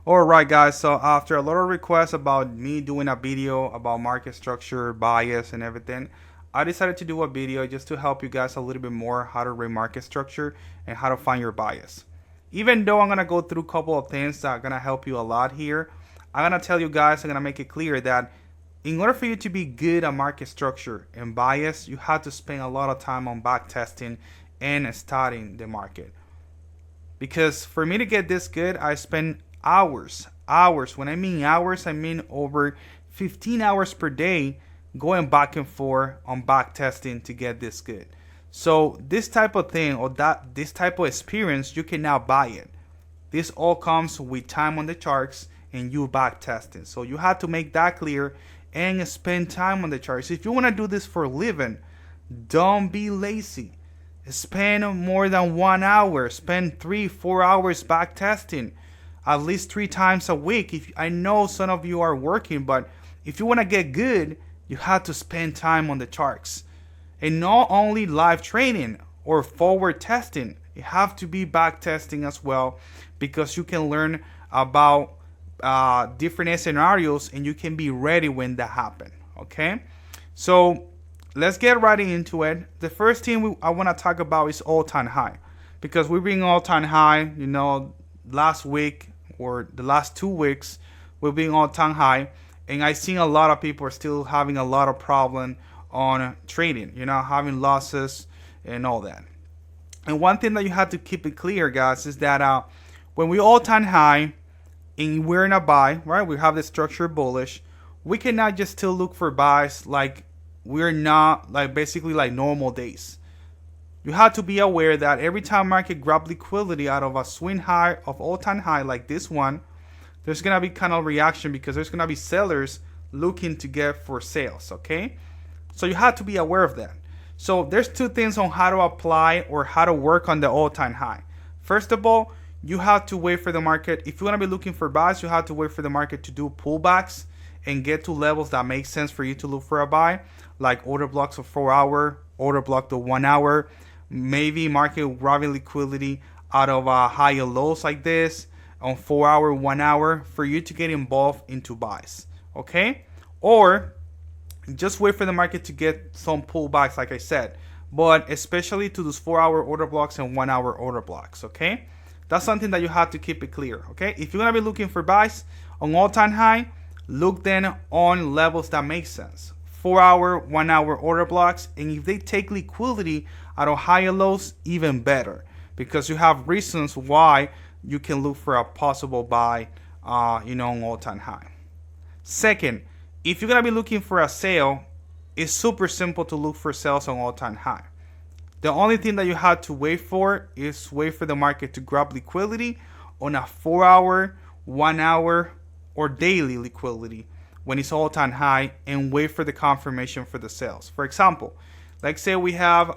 Alright guys, so after a lot of requests about me doing a video about market structure, bias and everything, I decided to do a video just to help you guys a little bit more how to read market structure and how to find your bias. Even though I'm going to go through a couple of things that are going to help you a lot here, I'm going to tell you guys, I'm going to make it clear that in order for you to be good at market structure and bias, you have to spend a lot of time on back testing and studying the market. Because for me to get this good, I spend hours. When I mean hours, I mean over 15 hours per day going back and forth on back testing to get this good. So this type of thing or this type of experience, you can now buy it. This all comes with time on the charts and you back testing. So you have to make that clear and spend time on the charts. If you want to do this for a living, don't be lazy. Spend more than 1 hour. Spend 3-4 hours back testing at least 3 times a week. If I know some of you are working, but if you want to get good, you have to spend time on the charts. And not only live training or forward testing, you have to be back testing as well, because you can learn about different scenarios and you can be ready when that happens. Okay, so let's get right into it. The first thing I want to talk about is all-time high, because we're being all-time high. You know, last week or the last 2 weeks we're being all-time high, and I've seen a lot of people are still having a lot of problem on trading, you know, having losses and all that. And one thing that you have to keep it clear, guys, is that when we all-time high and we're in a buy, right, we have the structure bullish, we cannot just still look for buys like we're not like basically like normal days. You have to be aware that every time market grab liquidity out of a swing high of all-time high like this one, there's gonna be kind of reaction because there's gonna be sellers looking to get for sales. Okay, so you have to be aware of that. So there's 2 things on how to apply or how to work on the all-time high. First of all, you have to wait for the market. If you want to be looking for buys, you have to wait for the market to do pullbacks and get to levels that make sense for you to look for a buy, like order blocks of 4 hour, order block to 1 hour, maybe market grabbing liquidity out of higher lows like this on 4 hour, 1 hour for you to get involved into buys. Okay, or just wait for the market to get some pullbacks, like I said, but especially to those 4 hour order blocks and 1 hour order blocks. Okay, that's something that you have to keep it clear. Okay, if you're gonna be looking for buys on all-time high, look then on levels that make sense. 4 hour, 1 hour order blocks, and if they take liquidity out of higher lows, even better, because you have reasons why you can look for a possible buy, on all-time high. Second, if you're gonna be looking for a sale, it's super simple to look for sales on all-time high. The only thing that you have to wait for is wait for the market to grab liquidity on a 4 hour, 1 hour, or daily liquidity when it's all-time high, and wait for the confirmation for the sales. For example, like say we have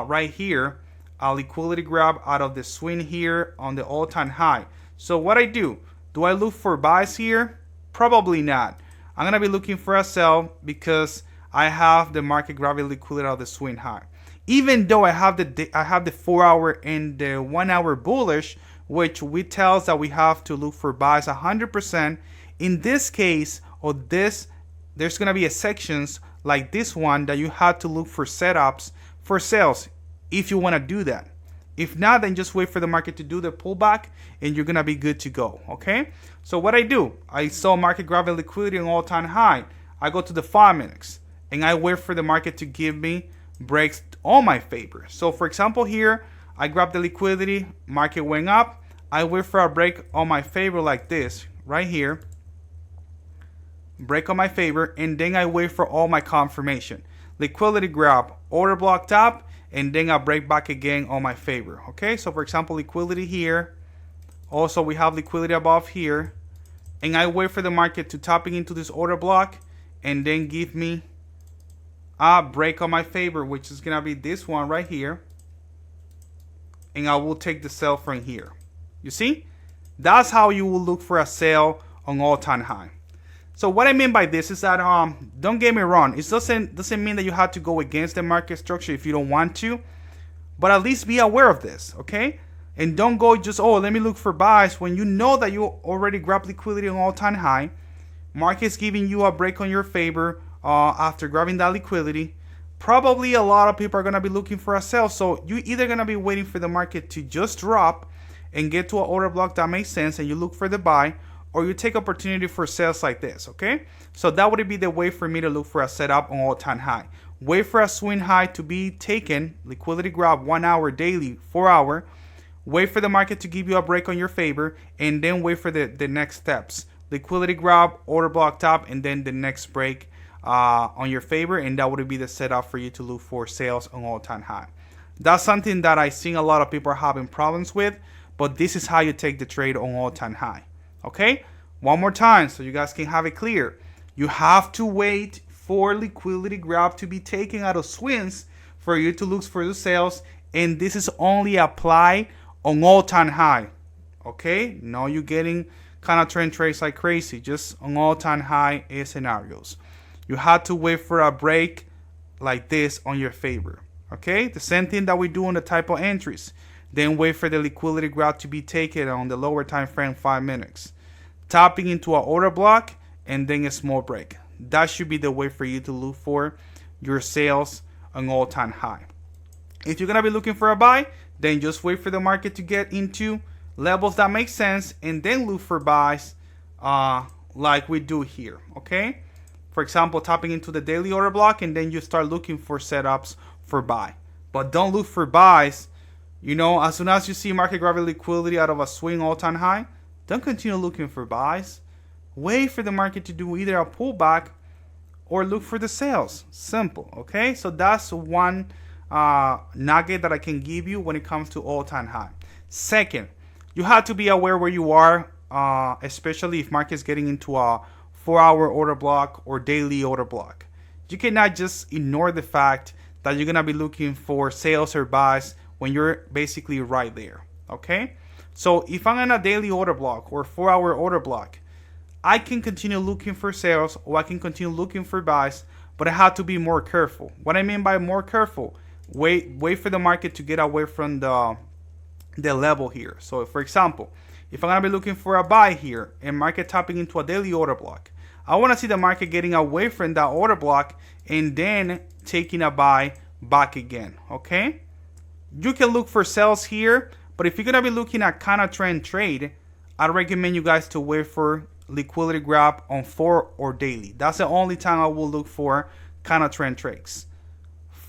right here a liquidity grab out of the swing here on the all-time high. So what I do I look for buys here? Probably not. I'm gonna be looking for a sell because I have the market grabbing liquidity out of the swing high. Even though I have the 4 hour and the 1 hour bullish, which we tells that we have to look for buys 100%. In this case, or this, there's gonna be a sections like this one that you have to look for setups for sales if you want to do that. If not, then just wait for the market to do the pullback and you're gonna be good to go. Okay, so what I do, I saw market grabbing liquidity on all-time high. I go to the 5 minutes and I wait for the market to give me breaks on my favor. So for example here, I grab the liquidity, market went up, I wait for a break on my favor like this right here, break on my favor, and then I wait for all my confirmation. Liquidity grab, order block top, and then I break back again on my favor. Okay, so for example, liquidity here. Also, we have liquidity above here, and I wait for the market to topping into this order block and then give me a break on my favor, which is gonna be this one right here, and I will take the sell from here. You see, that's how you will look for a sale on all-time high. So what I mean by this is that don't get me wrong, it doesn't mean that you have to go against the market structure if you don't want to, but at least be aware of this. Okay, And don't go just, oh, let me look for buys when you know that you already grabbed liquidity on all-time high. Market's giving you a break on your favor after grabbing that liquidity. Probably a lot of people are going to be looking for a sell. So you're either going to be waiting for the market to just drop and get to an order block that makes sense and you look for the buy, or you take opportunity for sales like this, okay? So that would be the way for me to look for a setup on all-time high. Wait for a swing high to be taken, liquidity grab 1 hour daily, 4 hour. Wait for the market to give you a break on your favor, and then wait for the next steps. Liquidity grab, order block top, and then the next break on your favor, and that would be the setup for you to look for sales on all-time high. That's something that I've seen a lot of people are having problems with, but this is how you take the trade on all-time high. Okay? One more time so you guys can have it clear. You have to wait for liquidity grab to be taken out of swings for you to look for the sales, and this is only applied on all-time high. Okay? No, you're getting kind of trend trades like crazy, just on all-time high scenarios. You have to wait for a break like this on your favor. Okay? The same thing that we do on the type of entries. Then wait for the liquidity grab to be taken on the lower time frame, 5 minutes. Tapping into an order block and then a small break. That should be the way for you to look for your sales on all-time high. If you're going to be looking for a buy, then just wait for the market to get into levels that make sense and then look for buys like we do here, okay? For example, tapping into the daily order block and then you start looking for setups for buy. But don't look for buys. You know, as soon as you see market grabbing liquidity out of a swing all-time high, don't continue looking for buys. Wait for the market to do either a pullback or look for the sales. Simple, okay? So that's one nugget that I can give you when it comes to all-time high. Second, you have to be aware where you are, especially if market's getting into a 4-hour order block or daily order block. You cannot just ignore the fact that you're going to be looking for sales or buys when you're basically right there, okay? So if I'm in a daily order block or 4-hour order block, I can continue looking for sales or I can continue looking for buys, but I have to be more careful. What I mean by more careful, wait for the market to get away from the level here. So for example, if I'm going to be looking for a buy here and market tapping into a daily order block, I want to see the market getting away from that order block and then taking a buy back again, okay? You can look for sales here, but if you're going to be looking at kind of trend trade, I recommend you guys to wait for liquidity grab on 4 or daily. That's the only time I will look for kind of trend trades.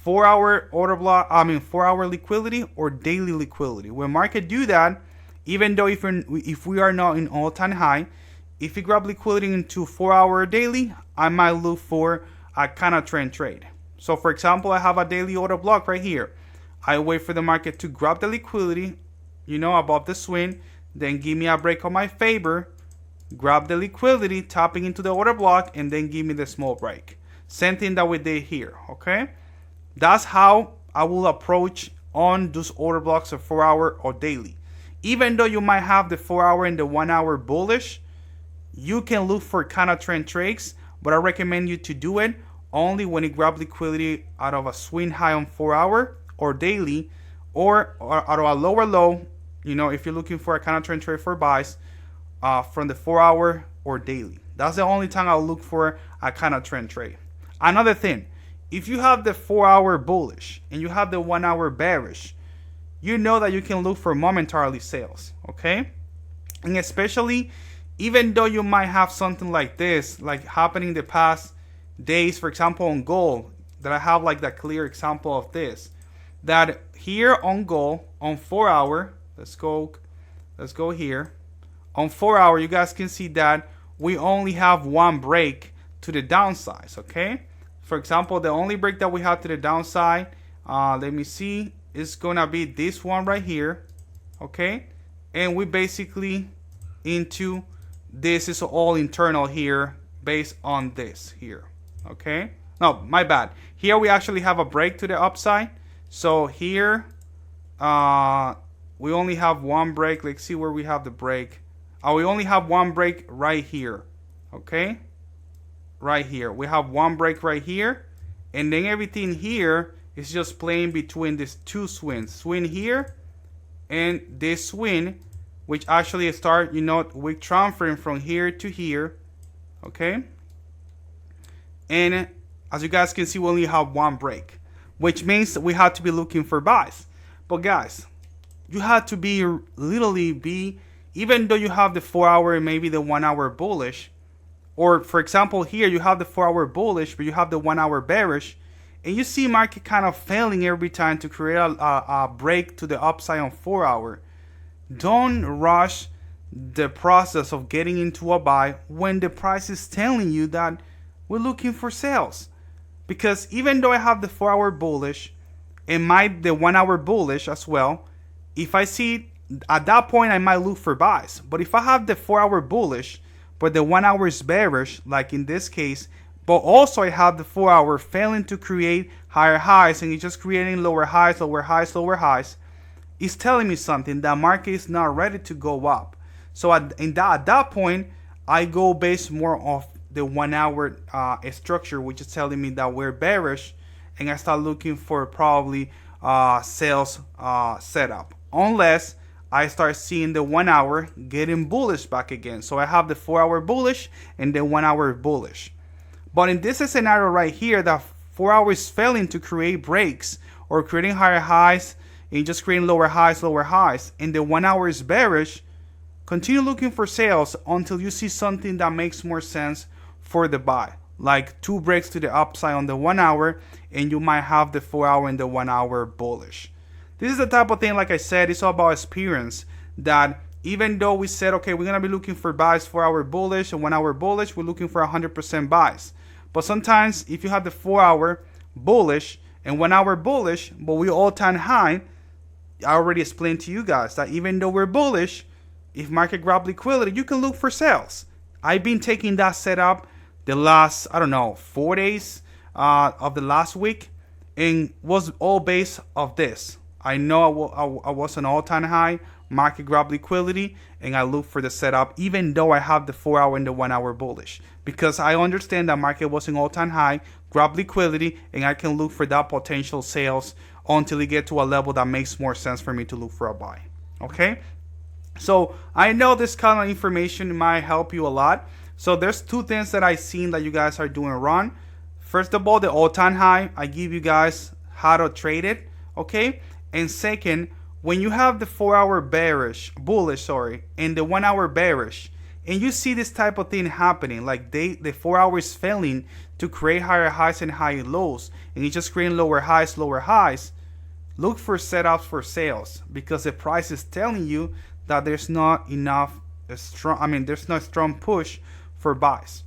4-hour order block, 4-hour liquidity or daily liquidity. When market do that, even though if we are not in all-time high, if you grab liquidity into 4-hour daily, I might look for a kind of trend trade. So for example, I have a daily order block right here. I wait for the market to grab the liquidity, you know, above the swing, then give me a break on my favor, grab the liquidity, tapping into the order block, and then give me the small break. Same thing that we did here, okay? That's how I will approach on those order blocks of 4-hour or daily. Even though you might have the 4-hour and the 1-hour bullish, you can look for kind of trend trades, but I recommend you to do it only when you grab liquidity out of a swing high on 4-hour or daily, or out of a lower low, you know, if you're looking for a kind of trend trade for buys from the 4-hour or daily. That's the only time I'll look for a kind of trend trade. Another thing, if you have the 4-hour bullish and you have the 1-hour bearish, you know that you can look for momentarily sales, okay? And especially, even though you might have something like this, like happening the past days, for example, on gold, that I have like that clear example of this, that here on gold, on 4-hour, let's go here, on 4-hour, you guys can see that we only have one break to the downside, okay? For example, the only break that we have to the downside, let me see, is gonna be this one right here, okay? And we basically into this is all internal here based on this here, okay? No, my bad. Here we actually have a break to the upside. So here, we only have one break. Let's see where we have the break. We only have one break right here, okay? Right here. We have one break right here. And then everything here is just playing between these two swings. Swing here and this swing, which actually start, with transferring from here to here, okay? And as you guys can see, we only have one break, which means we have to be looking for buys. But guys, you have to be even though you have the 4 hour and maybe the 1 hour bullish, or for example here you have the 4 hour bullish but you have the 1 hour bearish, and you see market kind of failing every time to create a break to the upside on 4 hour. Don't rush the process of getting into a buy when the price is telling you that we're looking for sales. Because even though I have the 4 hour bullish and the 1 hour bullish as well, if I see at that point I might look for buys. But if I have the 4 hour bullish but the 1 hour is bearish, like in this case, but also I have the 4 hour failing to create higher highs and it's just creating lower highs, lower highs, lower highs, it's telling me something. That market is not ready to go up. So at that point, I go based more off the 1 hour structure, which is telling me that we're bearish, and I start looking for probably sales setup. Unless I start seeing the 1 hour getting bullish back again. So I have the 4 hour bullish and the 1 hour bullish. But in this scenario right here, that 4 hours failing to create breaks or creating higher highs and just creating lower highs, and the 1 hour is bearish, continue looking for sales until you see something that makes more sense for the buy. Like 2 breaks to the upside on the 1 hour, and you might have the 4 hour and the 1 hour bullish. This is the type of thing, like I said, it's all about experience. That even though we said, okay, we're going to be looking for buys 4 hour bullish and 1 hour bullish, we're looking for 100% buys. But sometimes if you have the 4 hour bullish and 1 hour bullish, but we all time high, I already explained to you guys that even though we're bullish, if market grab liquidity, you can look for sales. I've been taking that setup the last, 4 days of the last week, and was all based off this. I know I was an all-time high, market grab liquidity, and I look for the setup even though I have the 4 hour and the 1 hour bullish. Because I understand that market was an all-time high, grab liquidity, and I can look for that potential sales until it get to a level that makes more sense for me to look for a buy. Okay? So I know this kind of information might help you a lot. So there's 2 things that I've seen that you guys are doing wrong. First of all, the all-time high, I give you guys how to trade it. Okay? And second, when you have the 4 hour bullish, and the 1 hour bearish, and you see this type of thing happening, like the 4 hours failing to create higher highs and higher lows, and it's just creating lower highs, look for setups for sales, because the price is telling you that there's not there's no strong push for buys.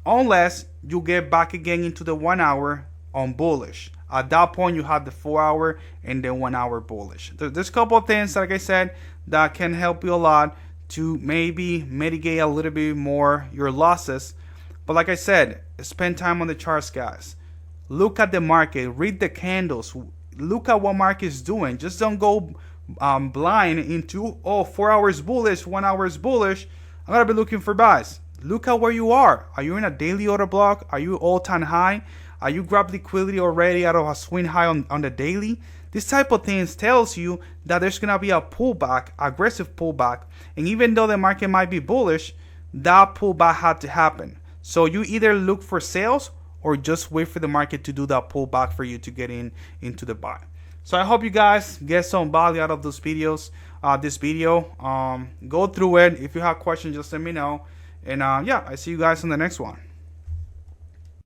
Unless you get back again into the 1 hour on bullish. At that point, you have the 4 hour and the 1 hour bullish. There's a couple of things, like I said, that can help you a lot to maybe mitigate a little bit more your losses. But like I said, spend time on the charts, guys. Look at the market, read the candles, look at what market is doing. Just don't go blind into, 4 hours bullish, 1 hour is bullish, I'm gonna be looking for buys. Look at where you are. Are you in a daily order block? Are you all-time high? Are you grab liquidity already out of a swing high on the daily? This type of things tells you that there's gonna be a pullback, aggressive pullback, and even though the market might be bullish, that pullback had to happen. So you either look for sales or just wait for the market to do that pullback for you to get into the buy. So I hope you guys get some value out of those videos. This video, go through it. If you have questions, just let me know. And yeah, I see you guys in the next one.